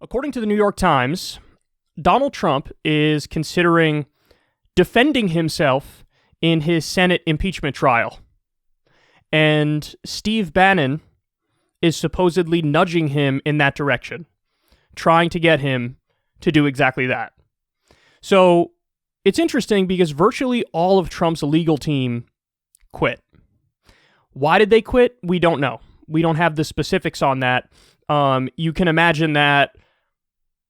According to the New York Times, Donald Trump is considering defending himself in his Senate impeachment trial. And Steve Bannon is supposedly nudging him in that direction, trying to get him to do exactly that. So it's interesting because virtually all of Trump's legal team quit. Why did they quit? We don't know. We don't have the specifics on that. You can imagine that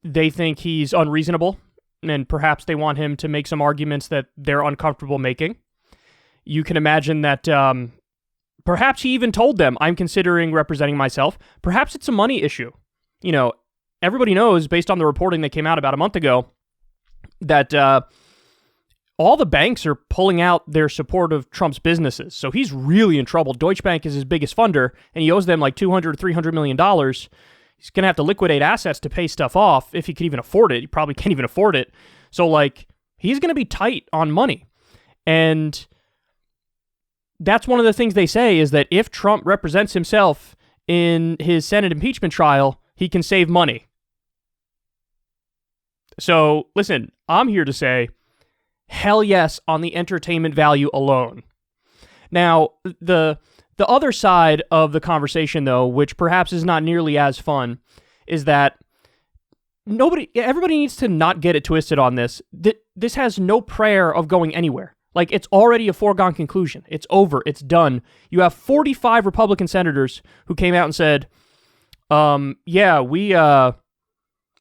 they think he's unreasonable, and perhaps they want him to make some arguments that they're uncomfortable making. You can imagine that perhaps he even told them, I'm considering representing myself. Perhaps it's a money issue. You know, everybody knows, based on the reporting that came out about a month ago, that all the banks are pulling out their support of Trump's businesses. So he's really in trouble. Deutsche Bank is his biggest funder, and he owes them like $200, $300 million. He's going to have to liquidate assets to pay stuff off if he can even afford it. He probably can't even afford it. So, like, he's going to be tight on money. And that's one of the things they say is that if Trump represents himself in his Senate impeachment trial, he can save money. So, listen, I'm here to say, hell yes on the entertainment value alone. Now, the other side of the conversation, though, which perhaps is not nearly as fun, is that everybody needs to not get it twisted on this. This has no prayer of going anywhere. Like, it's already a foregone conclusion. It's over. It's done. You have 45 Republican senators who came out and said,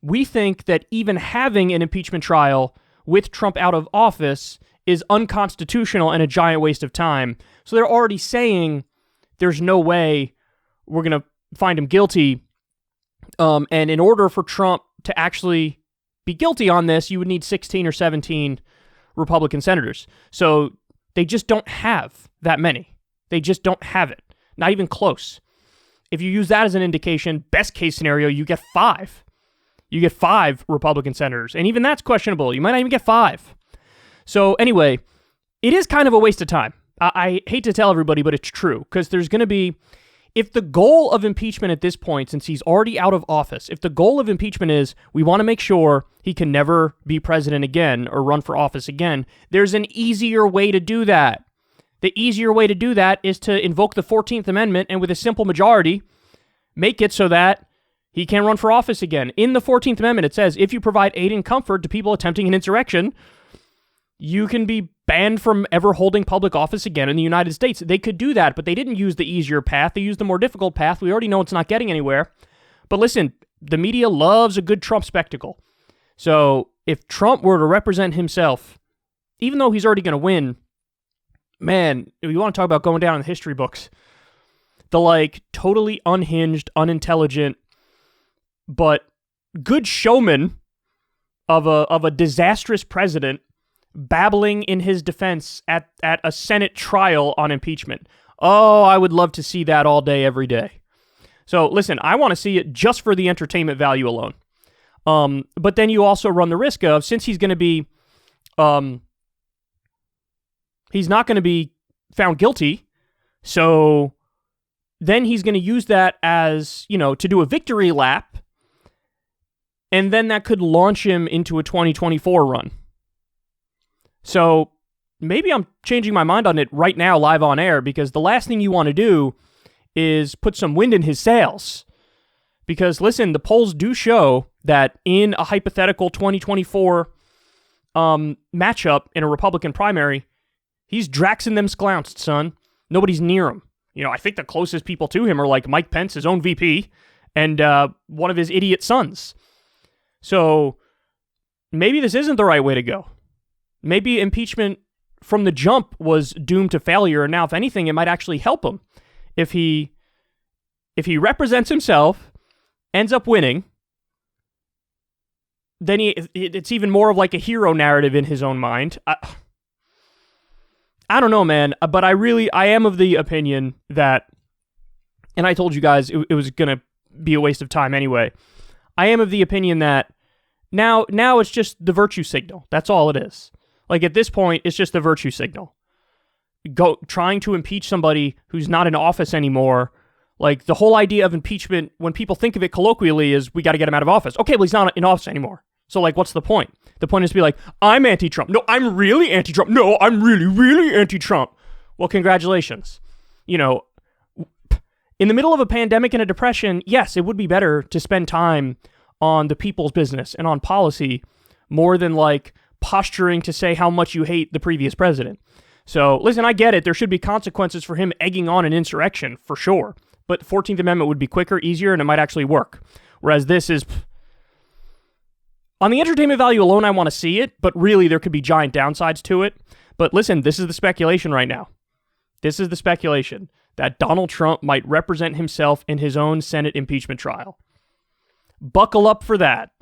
we think that even having an impeachment trial with Trump out of office is unconstitutional and a giant waste of time. So they're already saying there's no way we're going to find him guilty. And in order for Trump to actually be guilty on this, you would need 16 or 17 Republican senators. So they just don't have that many. They just don't have it. Not even close. If you use that as an indication, best case scenario, you get 5. You get 5 Republican senators. And even that's questionable. You might not even get 5. So anyway, it is kind of a waste of time. I hate to tell everybody, but it's true. Because there's going to be, if the goal of impeachment at this point, since he's already out of office, if the goal of impeachment is we want to make sure he can never be president again or run for office again, there's an easier way to do that. The easier way to do that is to invoke the 14th Amendment and with a simple majority, make it so that he can't run for office again. In the 14th Amendment, it says, if you provide aid and comfort to people attempting an insurrection, you can be banned from ever holding public office again in the United States. They could do that, but they didn't use the easier path. They used the more difficult path. We already know it's not getting anywhere. But listen, the media loves a good Trump spectacle. So if Trump were to represent himself, even though he's already going to win, man, if you want to talk about going down in the history books, the like totally unhinged, unintelligent, but good showman of a disastrous president babbling in his defense at a Senate trial on impeachment. Oh, I would love to see that all day, every day. So listen, I want to see it just for the entertainment value alone. But then you also run the risk of, since he's going to be, he's not going to be found guilty, so then he's going to use that as, to do a victory lap, and then that could launch him into a 2024 run. So maybe I'm changing my mind on it right now, live on air, because the last thing you want to do is put some wind in his sails. Because listen, the polls do show that in a hypothetical 2024 matchup in a Republican primary, he's Draxing them sklounced, son. Nobody's near him. I think the closest people to him are like Mike Pence, his own VP, and one of his idiot sons. So maybe this isn't the right way to go. Maybe impeachment from the jump was doomed to failure, and now, if anything, it might actually help him. If he represents himself, ends up winning, then it's even more of like a hero narrative in his own mind. I don't know, man, but I am of the opinion that, and I told you guys it was going to be a waste of time anyway. I am of the opinion that now it's just the virtue signal. That's all it is. Like, at this point, it's just the virtue signal. Trying to impeach somebody who's not in office anymore, Like, the whole idea of impeachment, when people think of it colloquially, is we got to get him out of office. Okay, well, he's not in office anymore. So, like, what's the point? The point is to be like, I'm anti-Trump. No, I'm really anti-Trump. No, I'm really, really anti-Trump. Well, congratulations. You know, in the middle of a pandemic and a depression, yes, it would be better to spend time on the people's business and on policy more than, like, posturing to say how much you hate the previous president. So, listen, I get it. There should be consequences for him egging on an insurrection, for sure. But 14th Amendment would be quicker, easier, and it might actually work. Whereas this is... On the entertainment value alone, I want to see it, but really there could be giant downsides to it. But listen, this is the speculation right now. This is the speculation that Donald Trump might represent himself in his own Senate impeachment trial. Buckle up for that.